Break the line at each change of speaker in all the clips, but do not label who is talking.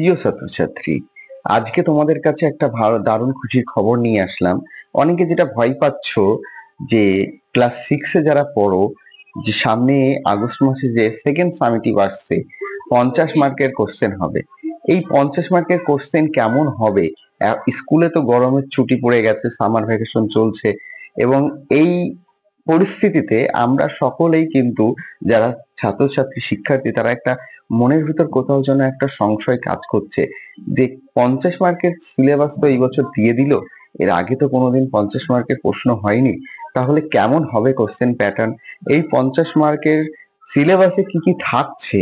প্রিয় ছাত্রছাত্রী, আজকে তোমাদের কাছে একটা ভালো দারুণ খুশির খবর নিয়ে আসলাম। অনেকে যেটা ভয় পাচ্ছ যে ক্লাস সিক্সে যারা পড়ো, যে সামনে আগস্ট মাসে যে সেকেন্ড সামেটিভ আসছে, 50 মার্কের কোশ্চেন হবে। এই 50 মার্কের কোশ্চেন কেমন হবে? স্কুলে তো গরমের ছুটি পড়ে গেছে, সামার ভ্যাকেশন চলছে, এবং এই পরিস্থিতিতে আমরা সকলেই কিন্তু যারা ছাত্রছাত্রী শিক্ষার্থী তারা একটা মনের ভিতর কোথাও যেন একটা সংশয় কাজ করছে যে 50 মার্কের সিলেবাস তো এই বছর দিয়ে দিল, এর আগে তো কোনোদিন 50 মার্কের প্রশ্ন হয়নি, তাহলে কেমন হবে কোশ্চেন প্যাটার্ন? এই 50 মার্কের সিলেবাসে কি কি থাকছে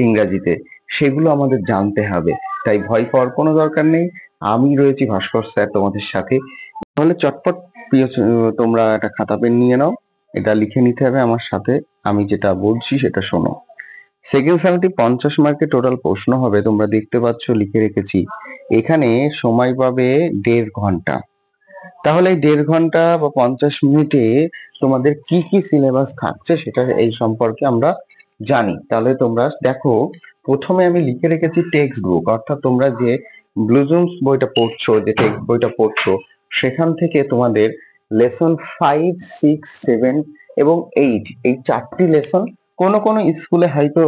ইংরাজিতে, সেগুলো আমাদের জানতে হবে। তাই ভয় পাওয়ার কোনো দরকার নেই, আমি রয়েছি ভাস্কর স্যার তোমাদের সাথে। তাহলে চটপট তোমরা একটা খাতা পেন নিয়ে নাও, এটা লিখে নিতে হবে আমার সাথে। আমি যেটা বলছি সেটা শোনো। সেকেন্ড সামেটিভ 50 মার্কের টোটাল প্রশ্ন হবে, তোমরা দেখতে পাচ্ছ লিখে রেখেছি। এখানে সময় পাবে 1.5 ঘন্টা। তাহলে এই 1.5 ঘন্টা বা 50 মিনিটে তোমাদের কি কি সিলেবাস থাকছে সেটা এই সম্পর্কে আমরা জানি। তাহলে তোমরা দেখো, প্রথমে আমি লিখে রেখেছি টেক্সট বুক, অর্থাৎ তোমরা যে ব্লুজুমস বইটা পড়ছো, যে টেক্সট বইটা পড়ছো, সেখান থেকে তোমাদের লেসন 5, 6, 7 এবং 8, এই 4টি লেসন, কোনো কোনো স্কুলে হয়তো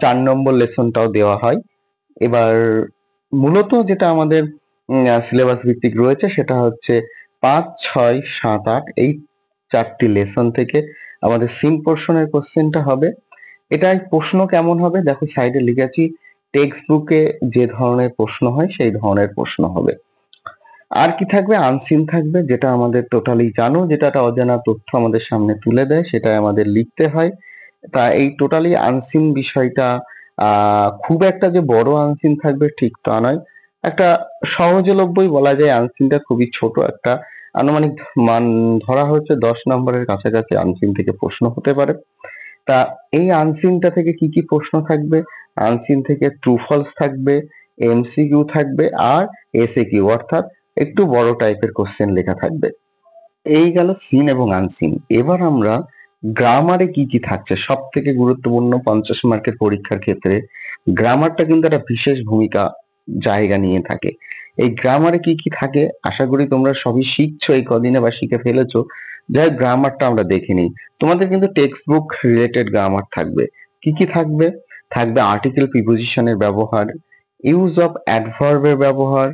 4 নম্বর লেসনটাও দেওয়া হয়। এবার মূলত যেটা আমাদের সিলেবাস ভিত্তিক রয়েছে সেটা হচ্ছে 5, 6, 7, 8, এই 4টি লেসন থেকে আমাদের সিম পোর্শনের কোশ্চেনটা হবে। এটাই প্রশ্ন কেমন হবে দেখো, সাইডে লিখেছি টেক্সট বুকে যে ধরনের প্রশ্ন হয় সেই ধরনের প্রশ্ন হবে। আর কি থাকবে? আনসিন থাকবে, যেটা আমাদের টোটালি জানো, যেটা একটা অজানা তথ্য আমাদের সামনে তুলে দেয়, সেটা আমাদের লিখতে হয়। তা এই টোটালি আনসিন বিষয়টা খুব একটা যে বড় আনসিন থাকবে ঠিক তা নয়, একটা সহজলভ্যই বলা যায়। আনসিনটা খুবই ছোট একটা, আনুমানিক মান ধরা হচ্ছে 10 নম্বরের কাছাকাছি আনসিন থেকে প্রশ্ন হতে পারে। তা এই আনসিনটা থেকে কি কি প্রশ্ন থাকবে? আনসিন থেকে ট্রু ফলস থাকবে, এমসিকিউ থাকবে, আর এসএকিউ, অর্থাৎ একটু বড় টাইপের কোশ্চেন লেখা থাকবে। এই গেল সিন এবং আনসিন। এবার আমরা গ্রামারে কি কি থাকছে, সব থেকে গুরুত্বপূর্ণ 50 মার্কের পরীক্ষার ক্ষেত্রে গ্রামারটা কিন্তু একটা বিশেষ ভূমিকা জায়গা নিয়ে থাকে। এই গ্রামারে কি কি থাকে আশা করি তোমরা সবই শিখছো এই কদিনে বা শিখে ফেলেছো। যাই হোক, গ্রামারটা আমরা দেখে নিই। তোমাদের কিন্তু টেক্সট বুক রিলেটেড গ্রামার থাকবে। কি কি থাকবে? থাকবে আর্টিকেল প্রিপোজিশনের ব্যবহার, ইউজ অফ অ্যাডভার্বের ব্যবহার,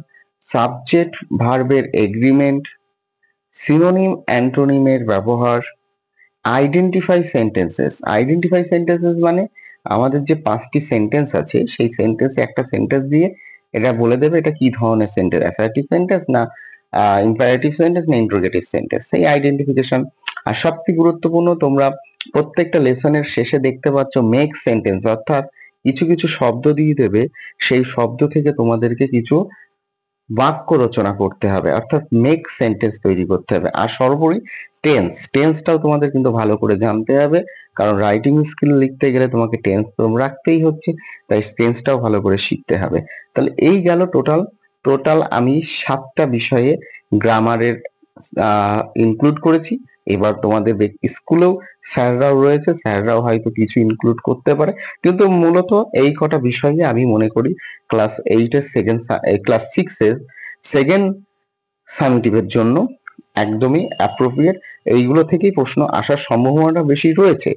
সাবজেক্ট ভার্বের এগ্রিমেন্ট, সিনোনিম অ্যান্টোনিমের ব্যবহার, আইডেন্টিফাই সেন্টেন্সেস। আইডেন্টিফাই সেন্টেন্সেস মানে আমাদের যে 5টি সেন্টেন্স আছে সেই সেন্টেন্সে একটা সেন্টেন্স দিয়ে এটা বলে দেবে এটা কি ধরনের সেন্টেন্স, অ্যাসার্টিভ সেন্টেন্স না ইম্পারেটিভ সেন্টেন্স না ইন্টারোগেটিভ সেন্টেন্স, সেই আইডেন্টিফিকেশন। আর সবচেয়ে গুরুত্বপূর্ণ, তোমরা প্রত্যেকটা লেসনের শেষে দেখতে পাচ্ছ মেক সেন্টেন্স, অর্থাৎ কিছু কিছু শব্দ দিয়ে দেবে, সেই শব্দ থেকে তোমাদেরকে কিছু বাক্য রচনা করতে হবে, অর্থাৎ মেক সেন্টেন্স তৈরি করতে হবে। আর সর্বোপরি টেন্সটাও তোমাদের কিন্তু ভালো করে জানতে হবে, কারণ রাইটিং স্কিল লিখতে গেলে তোমাকে টেন্স তো রাখতেই হচ্ছে, তাই টেন্সটাও ভালো করে শিখতে হবে। তাহলে এই গেল টোটাল আমি 7টা বিষয়ে গ্রামারের ইনক্লুড করেছি। এবার তোমাদের স্কুলেও স্যাররাও রয়েছে, স্যাররাও হয়তো কিছু ইনক্লুড করতে পারে, কিন্তু মূলত এই কটা বিষয়ে আমি মনে করি ক্লাস 6 এর সেকেন্ড সামেটিভের জন্য একদমই অ্যাপ্রোপ্রিয়েট। এইগুলো থেকেই প্রশ্ন আসার সম্ভাবনা বেশি রয়েছে।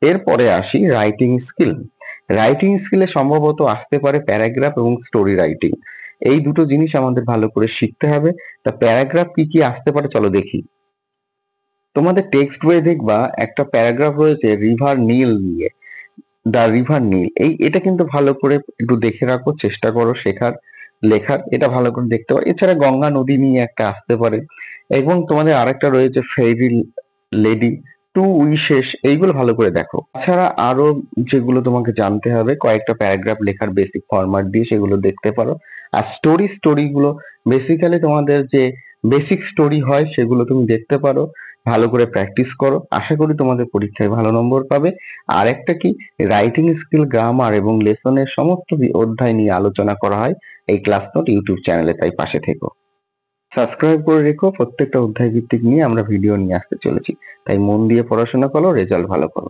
এরপরে আসি রাইটিং স্কিল। রাইটিং স্কিলে সম্ভবত আসতে পারে প্যারাগ্রাফ এবং স্টোরি রাইটিং, এই দুটো জিনিস আমাদের ভালো করে শিখতে হবে। তা প্যারাগ্রাফ কি কি আসতে পারে চলো দেখি। তোমাদের টেক্সট বইয়ে দেখবা একটা প্যারাগ্রাফ রয়েছে রিভার নীল নিয়ে, দ্য রিভার নীল। এটা কিন্তু ভালো করে একটু দেখে রাখো, চেষ্টা করো শেখার লেখার, এটা ভালো করে দেখতে পারো। এছাড়া গঙ্গা নদী নিয়ে একটা আসতে পারে, এবং তোমাদের আরেকটা রয়েছে ফেরি লেডি, টু উইশেস, এইগুলো ভালো করে দেখো। এছাড়া আরো যেগুলো তোমাকে জানতে হবে, কয়েকটা প্যারাগ্রাফ লেখার বেসিক ফরম্যাট দিয়ে সেগুলো দেখতে পারো। আর স্টোরিগুলো বেসিক্যালি তোমাদের যে বেসিক স্টোরি হয় সেগুলো তুমি দেখতে পারো, ভালো করে প্র্যাকটিস করো, আশা করি তোমাদের পরীক্ষায় ভালো নম্বর পাবে। আর একটা কি, রাইটিং স্কিল, গ্রামার এবং লেসনের সমস্ত অধ্যায় নিয়ে আলোচনা করা হয় এই ক্লাস নোট ইউটিউব চ্যানেলে, তাই পাশে থেকো, সাবস্ক্রাইব করে রেখো। প্রত্যেকটা অধ্যায় ভিত্তিক নিয়ে আমরা ভিডিও নিয়ে আসতে চলেছি, তাই মন দিয়ে পড়াশোনা করো, রেজাল্ট ভালো করো।